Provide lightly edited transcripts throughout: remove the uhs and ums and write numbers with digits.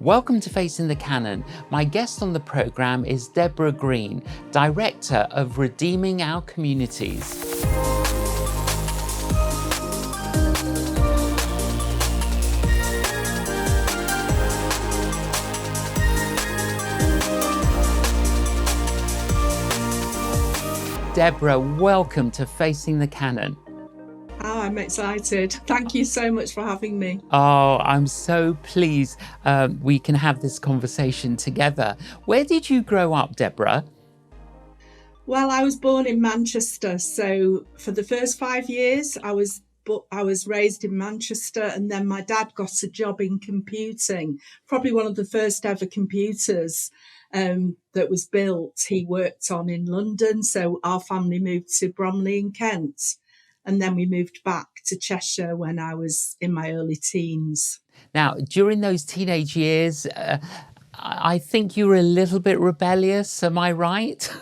Welcome to Facing the Canon. My guest on the programme is Debra Green, Director of Redeeming Our Communities. Debra, welcome to Facing the Canon. Oh, I'm excited. Thank you so much for having me. Oh, I'm so pleased we can have this conversation together. Where did you grow up, Debra? Well, I was born in Manchester, so for the first 5 years, I was raised in Manchester, and then my dad got a job in computing, probably one of the first ever computers that was built. He worked on in London, so our family moved to Bromley in Kent. And then we moved back to Cheshire when I was in my early teens. Now, during those teenage years, I think you were a little bit rebellious. Am I right?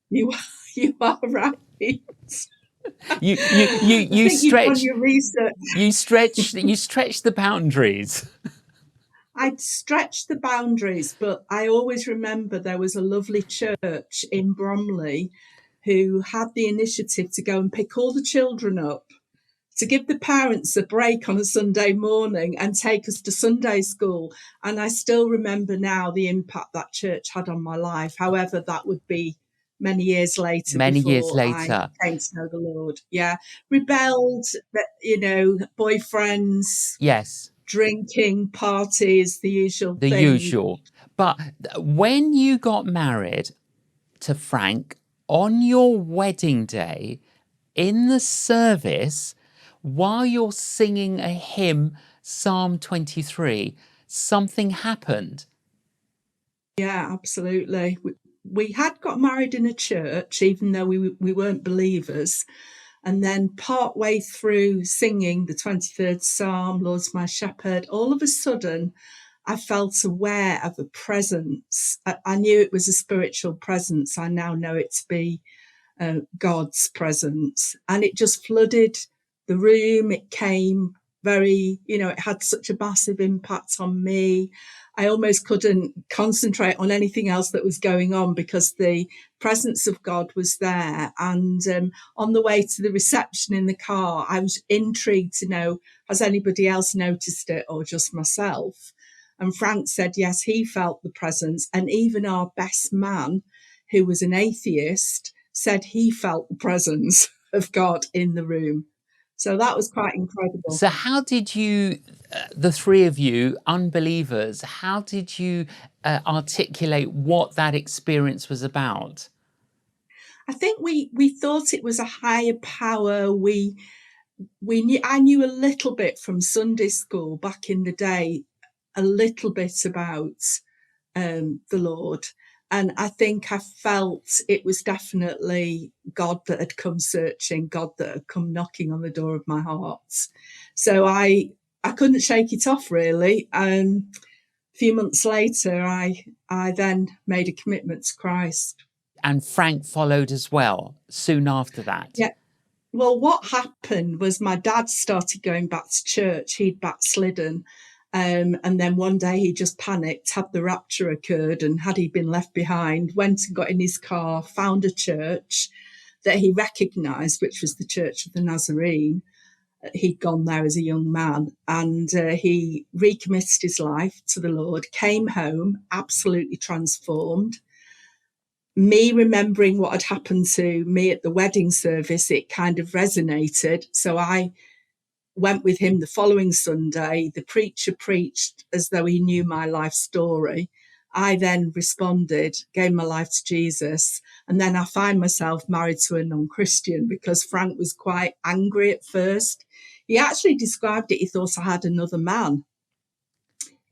You are right. You stretched your research. You stretched the boundaries. I'd stretched the boundaries, but I always remember there was a lovely church in Bromley who had the initiative to go and pick all the children up, to give the parents a break on a Sunday morning and take us to Sunday school. And I still remember now the impact that church had on my life. However, that would be many years later. I came to know the Lord. Yeah. Rebelled, boyfriends. Yes. Drinking, parties, the usual thing. The usual. But when you got married to Frank, on your wedding day, in the service, while you're singing a hymn, Psalm 23, something happened. Yeah, absolutely. We had got married in a church, even though we weren't believers. And then partway through singing the 23rd Psalm, Lord's my shepherd, all of a sudden, I felt aware of a presence. I knew it was a spiritual presence. I now know it to be God's presence. And it just flooded the room. It came it had such a massive impact on me. I almost couldn't concentrate on anything else that was going on because the presence of God was there. And on the way to the reception in the car, I was intrigued to know, has anybody else noticed it or just myself? And Frank said, yes, he felt the presence. And even our best man, who was an atheist, said he felt the presence of God in the room. So that was quite incredible. So how did you, the three of you, unbelievers, how did you articulate what that experience was about? I think we thought it was a higher power. I knew a little bit from Sunday school back in the day, a little bit about the Lord. And I think I felt it was definitely God that had come searching, God that had come knocking on the door of my heart. So I couldn't shake it off, really. A few months later, I then made a commitment to Christ. And Frank followed as well, soon after that. Yeah. Well, what happened was my dad started going back to church. He'd backslidden. And then one day he just panicked, had the rapture occurred, and had he been left behind, went and got in his car, found a church that he recognised, which was the Church of the Nazarene. He'd gone there as a young man, and he recommitted his life to the Lord, came home absolutely transformed. Me remembering what had happened to me at the wedding service, it kind of resonated. So I went with him the following Sunday. The preacher preached as though he knew my life story. I then responded, gave my life to Jesus. And then I find myself married to a non-Christian because Frank was quite angry at first. He actually described it. He thought I had another man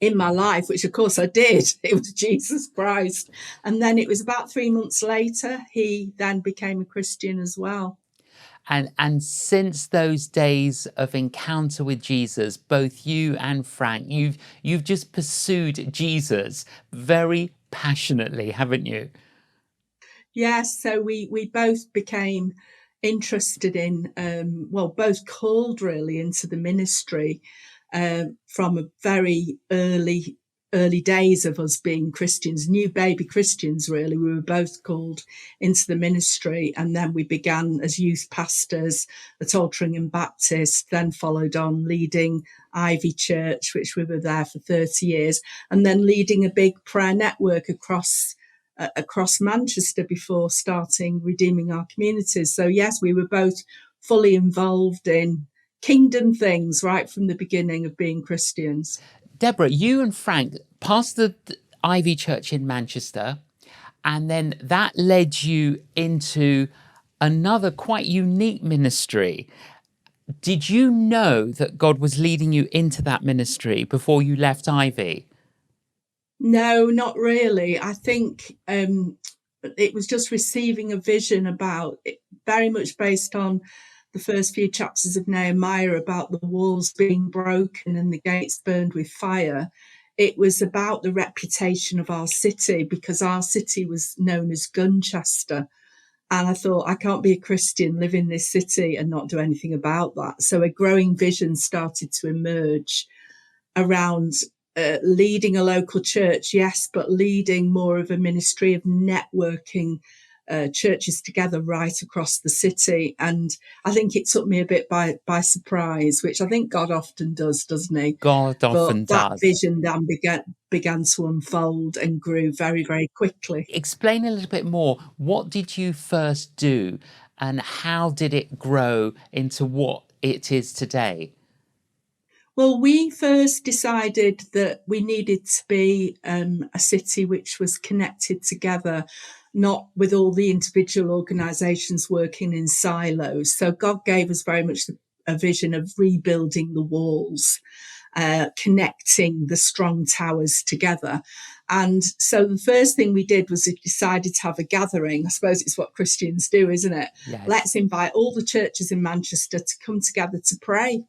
in my life, which of course I did. It was Jesus Christ. And then it was about 3 months later, he then became a Christian as well. And since those days of encounter with Jesus, both you and Frank, you've just pursued Jesus very passionately, haven't you? Yes, so we both became interested in, both called really into the ministry from a very early early days of us being Christians, new baby Christians, really. We were both called into the ministry, and then we began as youth pastors at Altrincham Baptist, then followed on leading Ivy Church, which we were there for 30 years, and then leading a big prayer network across Manchester before starting Redeeming Our Communities. So yes, we were both fully involved in kingdom things right from the beginning of being Christians. Deborah, you and Frank pastored the Ivy Church in Manchester, and then that led you into another quite unique ministry. Did you know that God was leading you into that ministry before you left Ivy? No, not really. I think it was just receiving a vision about it, very much based on the first few chapters of Nehemiah about the walls being broken and the gates burned with fire. It was about the reputation of our city, because our city was known as Gunchester. And I thought, I can't be a Christian, live in this city and not do anything about that. So a growing vision started to emerge around leading a local church, yes, but leading more of a ministry of networking churches together right across the city. And I think it took me a bit by surprise, which I think God often does, doesn't he? God often But that does. vision then began to unfold and grew very, very quickly. Explain a little bit more. What did you first do, and how did it grow into what it is today? Well, we first decided that we needed to be a city which was connected together, not with all the individual organisations working in silos. So God gave us very much a vision of rebuilding the walls, connecting the strong towers together. And so the first thing we did was we decided to have a gathering. I suppose it's what Christians do, isn't it? Yes. Let's invite all the churches in Manchester to come together to pray.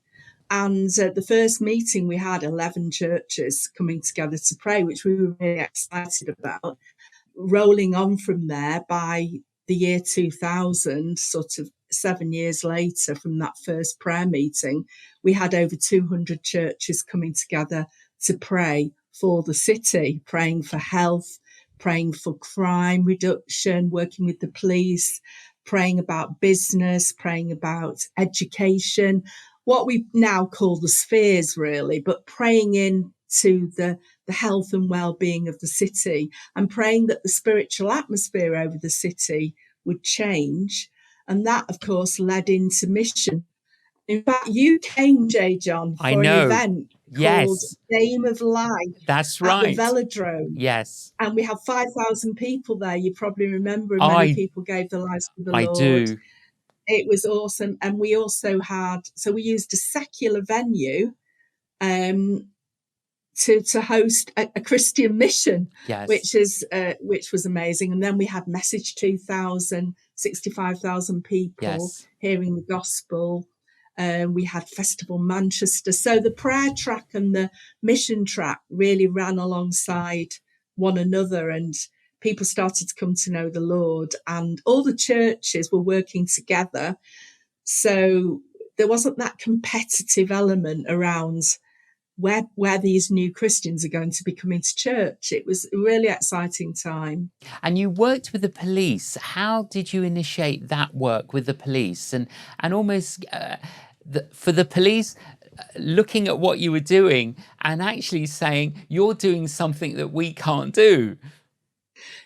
And the first meeting, we had 11 churches coming together to pray, which we were really excited about. Rolling on from there, by the year 2000, sort of 7 years later from that first prayer meeting, we had over 200 churches coming together to pray for the city, praying for health, praying for crime reduction, working with the police, praying about business, praying about education, what we now call the spheres, really, but praying into the health and well-being of the city, and praying that the spiritual atmosphere over the city would change. And that, of course, led into mission. In fact, you came, J.John, I for an know. event called Yes. Game of Life That's at the right. Velodrome. Yes. And we had 5,000 people there. You probably remember, and many I people gave their lives to the I Lord. do. It was awesome. And we also we used a secular venue to host a Christian mission, Yes. which was amazing. And then we had Message 2000, 65,000 people Yes. hearing the gospel. We had Festival Manchester. So the prayer track and the mission track really ran alongside one another, and people started to come to know the Lord, and all the churches were working together. So there wasn't that competitive element around where these new Christians are going to be coming to church. It was a really exciting time. And you worked with the police. How did you initiate that work with the police, and almost for the police looking at what you were doing and actually saying, you're doing something that we can't do?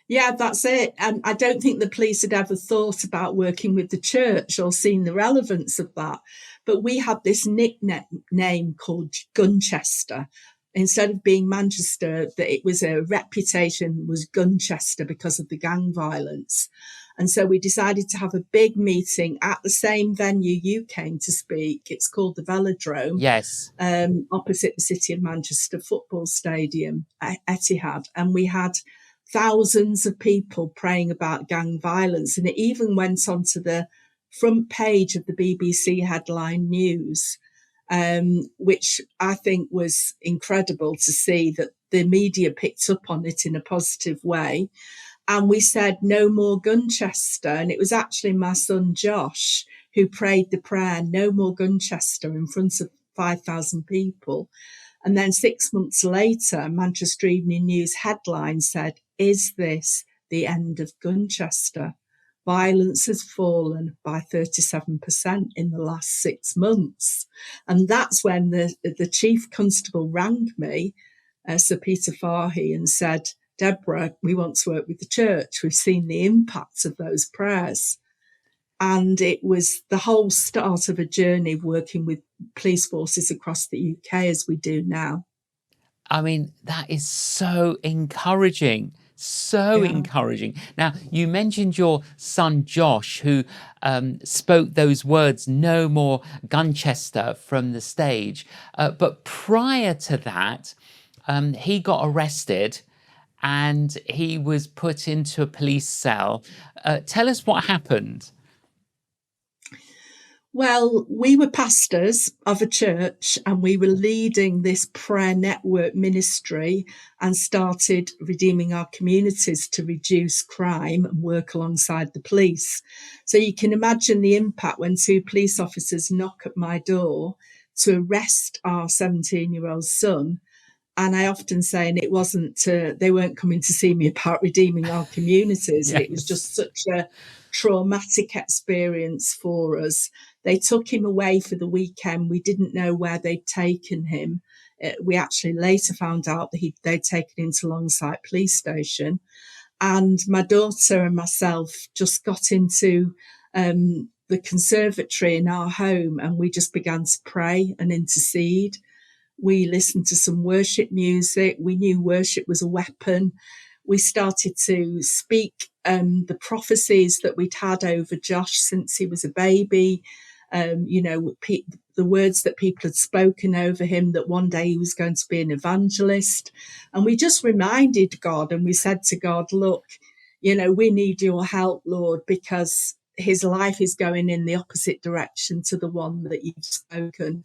Yeah, that's it. I don't think the police had ever thought about working with the church or seen the relevance of that. But we had this nickname called Gunchester. Instead of being Manchester, that it was a reputation was Gunchester because of the gang violence. And so we decided to have a big meeting at the same venue you came to speak. It's called the Velodrome. Yes. Opposite the City of Manchester Football Stadium, Etihad. And we had thousands of people praying about gang violence. And it even went onto the front page of the BBC headline news, which I think was incredible to see that the media picked up on it in a positive way. And we said, no more Gunchester. And it was actually my son, Josh, who prayed the prayer, no more Gunchester, in front of 5,000 people. And then 6 months later, Manchester Evening News headline said, "Is this the end of Gunchester? Violence has fallen by 37% in the last 6 months." And that's when the chief constable rang me, Sir Peter Fahey, and said, "Deborah, we want to work with the church. We've seen the impact of those prayers." And it was the whole start of a journey of working with police forces across the UK as we do now. I mean, that is so encouraging. So Yeah. encouraging. Now, you mentioned your son Josh, who spoke those words, "No more Gunchester," from the stage. But prior to that, he got arrested and he was put into a police cell. Tell us what happened. Well, we were pastors of a church and we were leading this prayer network ministry and started redeeming our communities to reduce crime and work alongside the police. So you can imagine the impact when two police officers knock at my door to arrest our 17-year-old son. And I often say, and it wasn't, they weren't coming to see me about redeeming our communities. It was Yes. just such a traumatic experience for us. They took him away for the weekend. We didn't know where they'd taken him. We actually later found out that they'd taken him to Longside Police Station. And my daughter and myself just got into the conservatory in our home and we just began to pray and intercede. We listened to some worship music. We knew worship was a weapon. We started to speak the prophecies that we'd had over Josh since he was a baby. The words that people had spoken over him, that one day he was going to be an evangelist. And we just reminded God and we said to God, "Look, we need your help, Lord, because his life is going in the opposite direction to the one that you've spoken."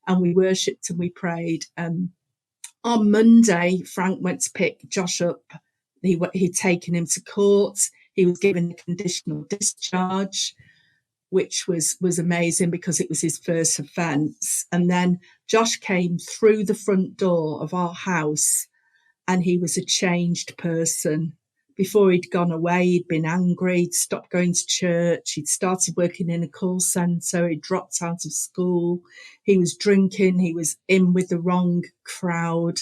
And we worshipped and we prayed. On Monday, Frank went to pick Josh up. He'd taken him to court. He was given a conditional discharge, which was amazing because it was his first offence. And then Josh came through the front door of our house and he was a changed person. Before he'd gone away, he'd been angry, he'd stopped going to church, he'd started working in a call centre, he'd dropped out of school, he was drinking, he was in with the wrong crowd.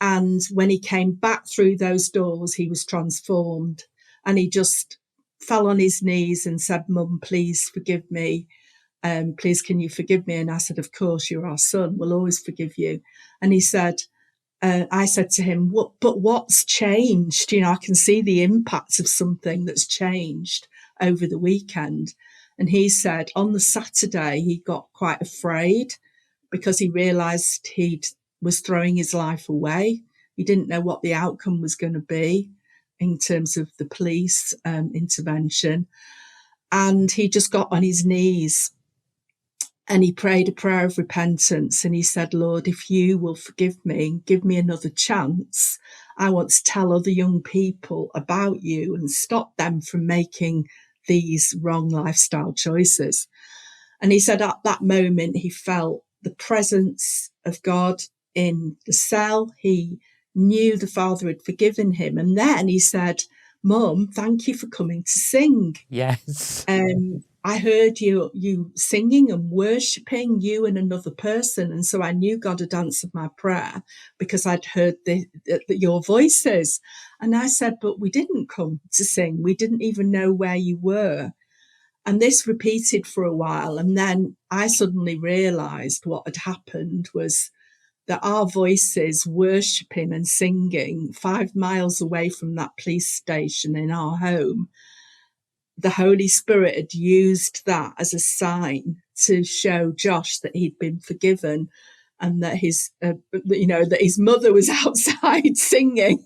And when he came back through those doors, he was transformed. And he just fell on his knees and said, "Mum, please forgive me. Please, can you forgive me?" And I said, "Of course, you're our son. We'll always forgive you." And he said, I said to him, "But what's changed? I can see the impact of something that's changed over the weekend." And he said on the Saturday, he got quite afraid because he realised he was throwing his life away. He didn't know what the outcome was going to be in terms of the police intervention. And he just got on his knees and he prayed a prayer of repentance and he said, "Lord, if you will forgive me and give me another chance, I want to tell other young people about you and stop them from making these wrong lifestyle choices." And he said at that moment, he felt the presence of God in the cell. He knew the Father had forgiven him. And then he said, "Mum, thank you for coming to sing. Yes. I heard you singing and worshipping, you and another person, and so I knew God had answered my prayer because I'd heard your voices." And I said, "But we didn't come to sing. We didn't even know where you were." And this repeated for a while, and then I suddenly realised what had happened was that our voices worshipping and singing 5 miles away from that police station in our home, the Holy Spirit had used that as a sign to show Josh that he'd been forgiven and that that his mother was outside singing.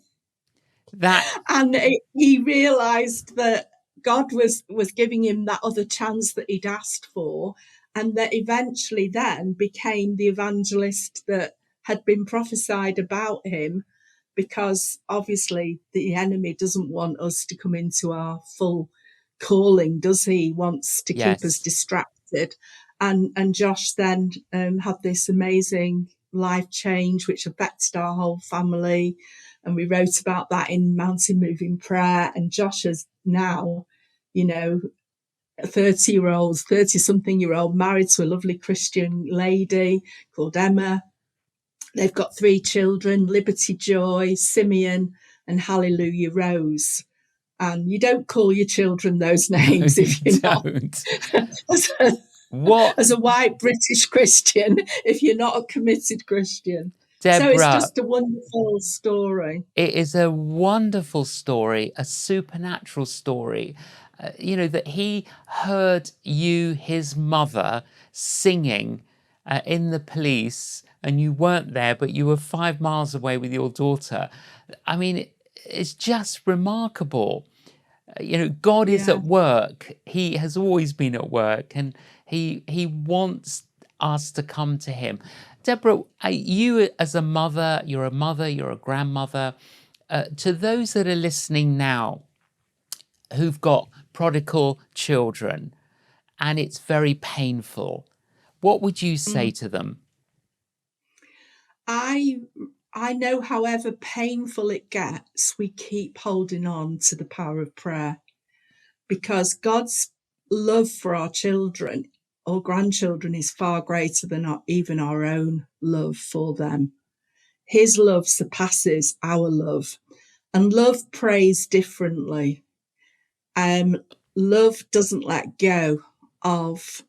That And he realised that God was giving him that other chance that he'd asked for, and that eventually then became the evangelist that had been prophesied about him, because obviously the enemy doesn't want us to come into our full calling, does he? He wants to keep us yes. distracted. And Josh then had this amazing life change, which affected our whole family. And we wrote about that in Mountain Moving Prayer. And Josh is now, you know, a 30-something-year-old, married to a lovely Christian lady called Emma. They've got 3 children, Liberty Joy, Simeon, and Hallelujah Rose. And you don't call your children those names if you're not What, as a white British Christian, if you're not a committed Christian. So it's Deborah? just a wonderful story. It is a wonderful story, a supernatural story. That he heard you, his mother, singing in the police, and you weren't there, but you were 5 miles away with your daughter. I mean, it's just remarkable. God is Yeah. at work. He has always been at work, and he wants us to come to him. Deborah, you as a mother, you're a grandmother. To those that are listening now who've got prodigal children and it's very painful, what would you say to them? I know however painful it gets, we keep holding on to the power of prayer, because God's love for our children or grandchildren is far greater than even our own love for them. His love surpasses our love, and love prays differently. Love doesn't let go of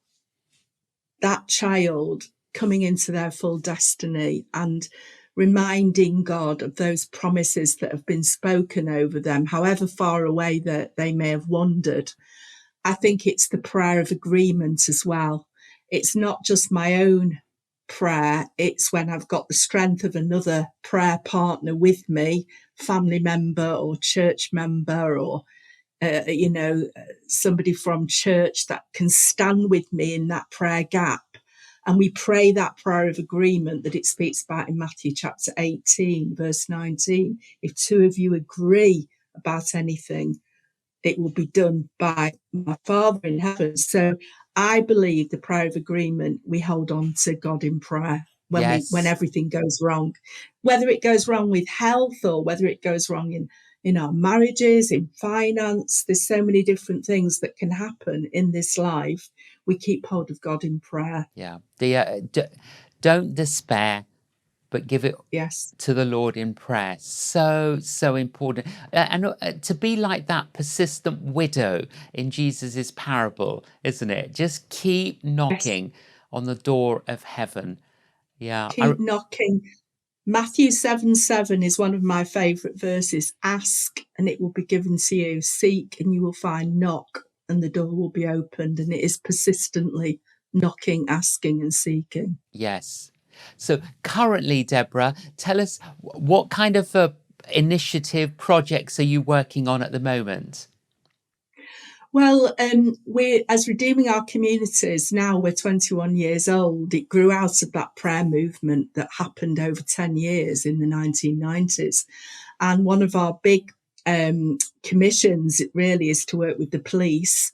that child coming into their full destiny and reminding God of those promises that have been spoken over them, however far away that they may have wandered. I think it's the prayer of agreement as well. It's not just my own prayer, it's when I've got the strength of another prayer partner with me, family member or church member, or somebody from church that can stand with me in that prayer gap. And we pray that prayer of agreement that it speaks about in Matthew chapter 18, verse 19. If 2 of you agree about anything, it will be done by my Father in heaven. So I believe the prayer of agreement, we hold on to God in prayer when Yes. everything goes wrong, whether it goes wrong with health or whether it goes wrong in our marriages, in finance. There's so many different things that can happen in this life. We keep hold of God in prayer. Yeah. Don't despair, but give it Yes. to the Lord in prayer. So, so important. And to be like that persistent widow in Jesus's parable, isn't it? Just keep Yes. knocking on the door of heaven. Yeah. Keep knocking. Matthew 7:7 is one of my favourite verses. Ask and it will be given to you. Seek and you will find. Knock and the door will be opened. And it is persistently knocking, asking and seeking. Yes. So currently, Deborah, tell us what kind of initiative projects are you working on at the moment? Well, we're as Redeeming Our Communities, now we're 21 years old. It grew out of that prayer movement that happened over 10 years in the 1990s. And one of our big commissions, it really is to work with the police.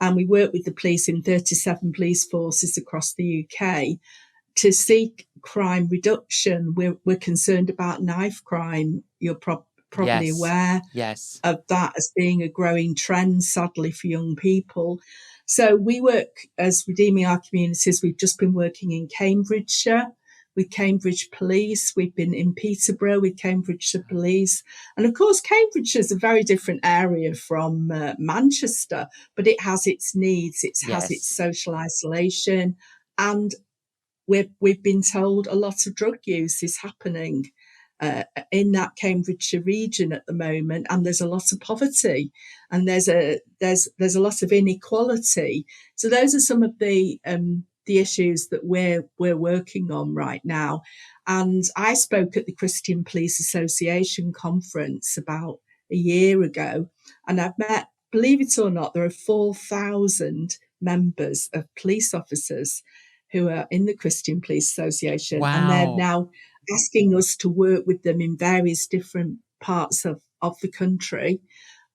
And we work with the police in 37 police forces across the UK to seek crime reduction. We're concerned about knife crime. You're probably Yes. aware Yes. of that as being a growing trend, sadly, for young people. So we work as Redeeming Our Communities. We've just been working in Cambridgeshire with Cambridge Police. We've been in Peterborough with Cambridgeshire Police. And of course, Cambridgeshire is a very different area from Manchester, but it has its needs. It has its Yes. social isolation. And we've been told a lot of drug use is happening in that Cambridgeshire region at the moment, and there's a lot of poverty, and there's a lot of inequality. So those are some of the issues that we're working on right now. And I spoke at the Christian Police Association conference about a year ago, and I've met, believe it or not, there are 4,000 members of police officers who are in the Christian Police Association, and they're Wow. now asking us to work with them in various different parts of the country,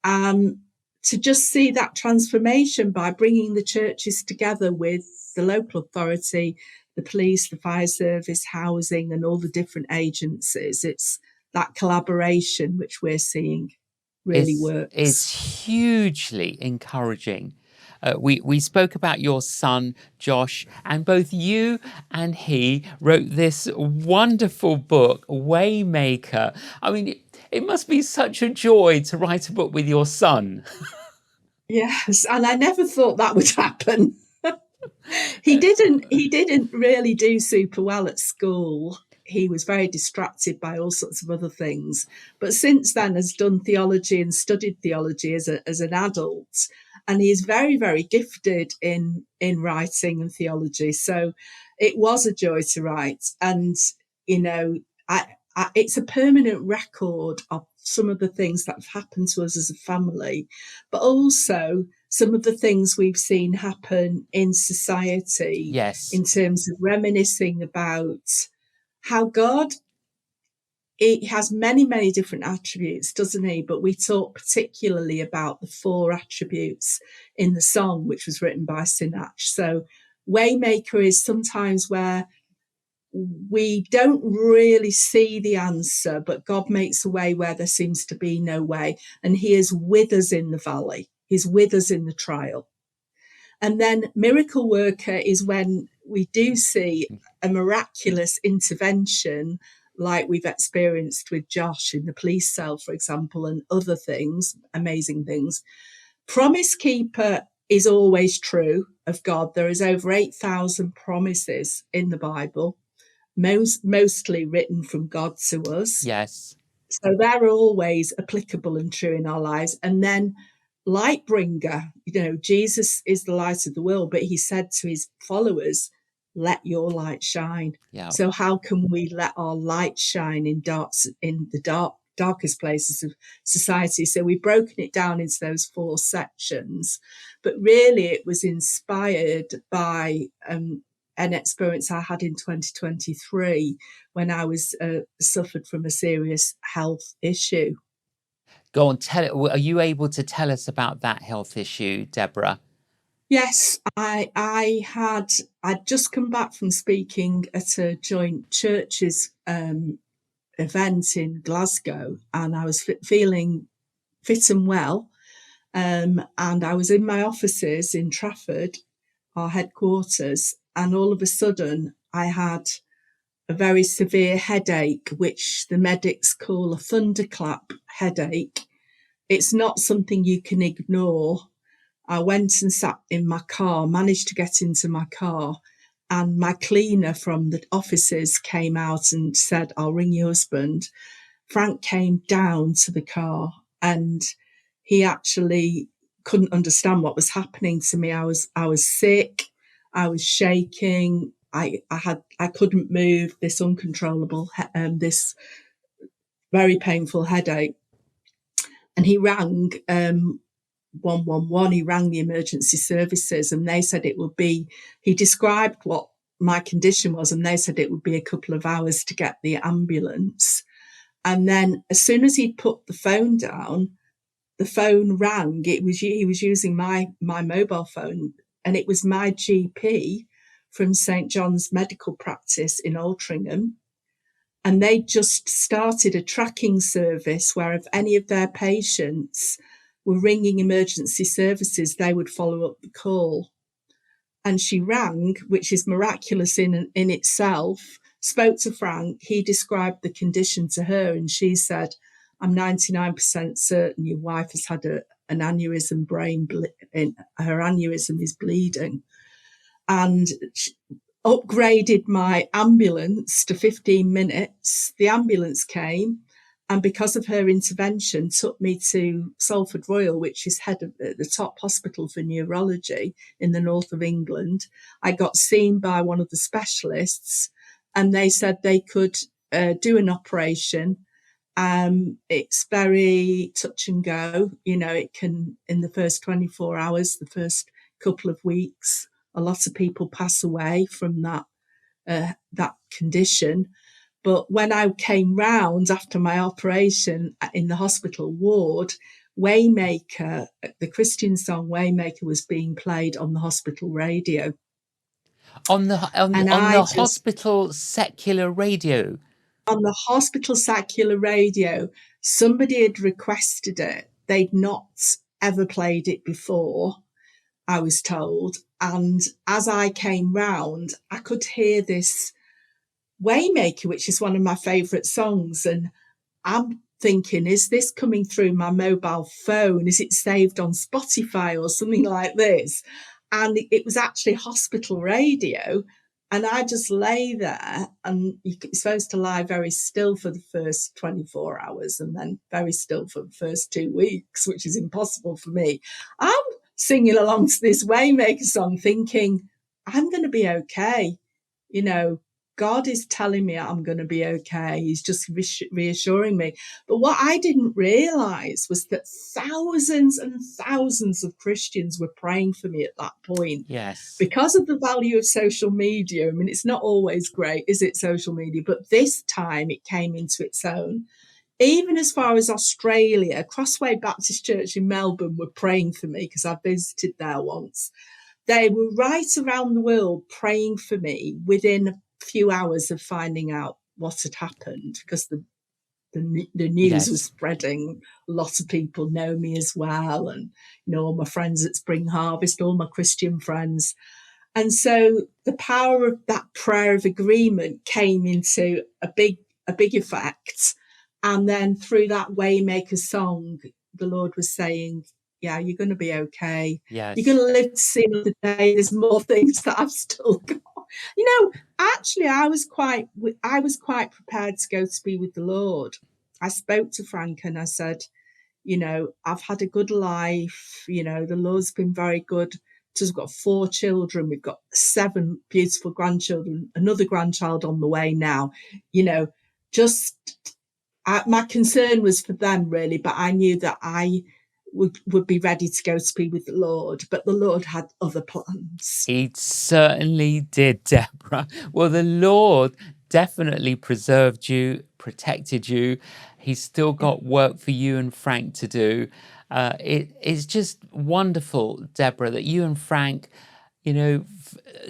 to just see that transformation by bringing the churches together with the local authority, the police, the fire service, housing, and all the different agencies. It's that collaboration which we're seeing really works. It's hugely encouraging. We spoke about your son, Josh, and both you and he wrote this wonderful book, Waymaker. I mean, it must be such a joy to write a book with your son. Yes, and I never thought that would happen. He didn't really do super well at school. He was very distracted by all sorts of other things. But since then has done theology and studied theology as an adult. And he is very, very gifted in writing and theology. So it was a joy to write. And, you know, it's a permanent record of some of the things that have happened to us as a family, but also some of the things we've seen happen in society Yes. in terms of reminiscing about how God, it has many, many different attributes, doesn't he? But we talk particularly about the 4 attributes in the song, which was written by Sinach. So Waymaker is sometimes where we don't really see the answer, but God makes a way where there seems to be no way. And he is with us in the valley. He's with us in the trial. And then miracle worker is when we do see a miraculous intervention, like we've experienced with Josh in the police cell, for example, and other things, amazing things. Promise keeper is always true of God. There is over 8,000 promises in the Bible, mostly written from God to us. Yes. So they're always applicable and true in our lives. And then light bringer, Jesus is the light of the world, but he said to his followers, let your light shine. Yeah. So how can we let our light shine in the darkest places of society? So we've broken it down into those 4 sections, but really it was inspired by an experience I had in 2023 when I was suffered from a serious health issue. Go on, tell it. Are you able to tell us about that health issue, Deborah? Yes, I'd just come back from speaking at a joint churches event in Glasgow, and I was feeling fit and well. And I was in my offices in Trafford, our headquarters, and all of a sudden I had a very severe headache, which the medics call a thunderclap headache. It's not something you can ignore. I went and sat in my car, managed to get into my car, and my cleaner from the offices came out and said, I'll ring your husband. Frank came down to the car and he actually couldn't understand what was happening to me. I was sick, I was shaking, I couldn't move, this uncontrollable, this very painful headache. And he rang 111, he rang the emergency services, and they said it would be, he described what my condition was, and they said it would be a couple of hours to get the ambulance. And then as soon as he'd put the phone down, the phone rang. He was using my mobile phone, and it was my GP from St. John's medical practice in Altrincham. And they just started a tracking service where if any of their patients were ringing emergency services, they would follow up the call. And she rang, which is miraculous in itself, spoke to Frank. He described the condition to her, and she said, I'm 99% certain your wife has had an aneurysm her aneurysm is bleeding. And she upgraded my ambulance to 15 minutes. The ambulance came, and because of her intervention, took me to Salford Royal, which is head of the top hospital for neurology in the north of England. I got seen by one of the specialists, and they said they could do an operation. It's very touch and go. It can, in the first 24 hours, the first couple of weeks, a lot of people pass away from that condition. But when I came round after my operation in the hospital ward, Waymaker, the Christian song Waymaker, was being played on the hospital radio. On the And on I the just, hospital secular radio. on the hospital secular radio, somebody had requested it. They'd not ever played it before, I was told. And as I came round, I could hear this Waymaker, which is one of my favourite songs. And I'm thinking, is this coming through my mobile phone? Is it saved on Spotify or something like this? And it was actually hospital radio. And I just lay there, and you're supposed to lie very still for the first 24 hours and then very still for the first 2 weeks, which is impossible for me. I'm singing along to this Waymaker song thinking, I'm going to be okay. You know, God is telling me I'm going to be okay. He's just reassuring me. But what I didn't realize was that thousands and thousands of Christians were praying for me at that point. Yes. Because of the value of social media. I mean, it's not always great, is it, social media? But this time it came into its own. Even as far as Australia, Crossway Baptist Church in Melbourne were praying for me because I visited there once. They were right around the world praying for me within a few hours of finding out what had happened, because the news was Yes. spreading. A lot of people know me as well, and all my friends at Spring Harvest, all my Christian friends. And so the power of that prayer of agreement came into a big effect. And then through that Waymaker song, the Lord was saying, yeah, you're going to be okay. You're going Yes. to live to see another day. There's more things that I've still got. Actually, I was quite prepared to go to be with the Lord. I spoke to Frank and I said, I've had a good life. The Lord's been very good. So we've got 4 children. We've got 7 beautiful grandchildren, another grandchild on the way now. My concern was for them, really, but I knew that I would be ready to go to be with the Lord. But the Lord had other plans. He certainly did, Deborah. Well, the Lord definitely preserved you, protected you. He's still got work for you and Frank to do. It is just wonderful, Deborah, that you and Frank,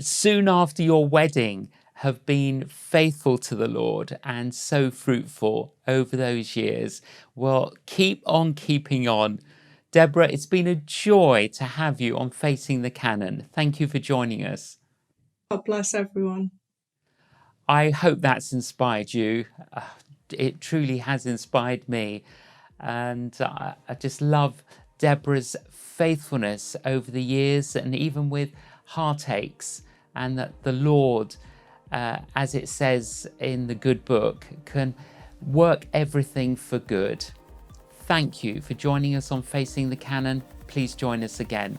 soon after your wedding, have been faithful to the Lord and so fruitful over those years. Well, keep on keeping on. Deborah, it's been a joy to have you on Facing the Canon. Thank you for joining us. God bless everyone. I hope that's inspired you. It truly has inspired me. And I just love Deborah's faithfulness over the years, and even with heartaches, and that the Lord, as it says in the good book, can work everything for good. Thank you for joining us on Facing the Canon. Please join us again.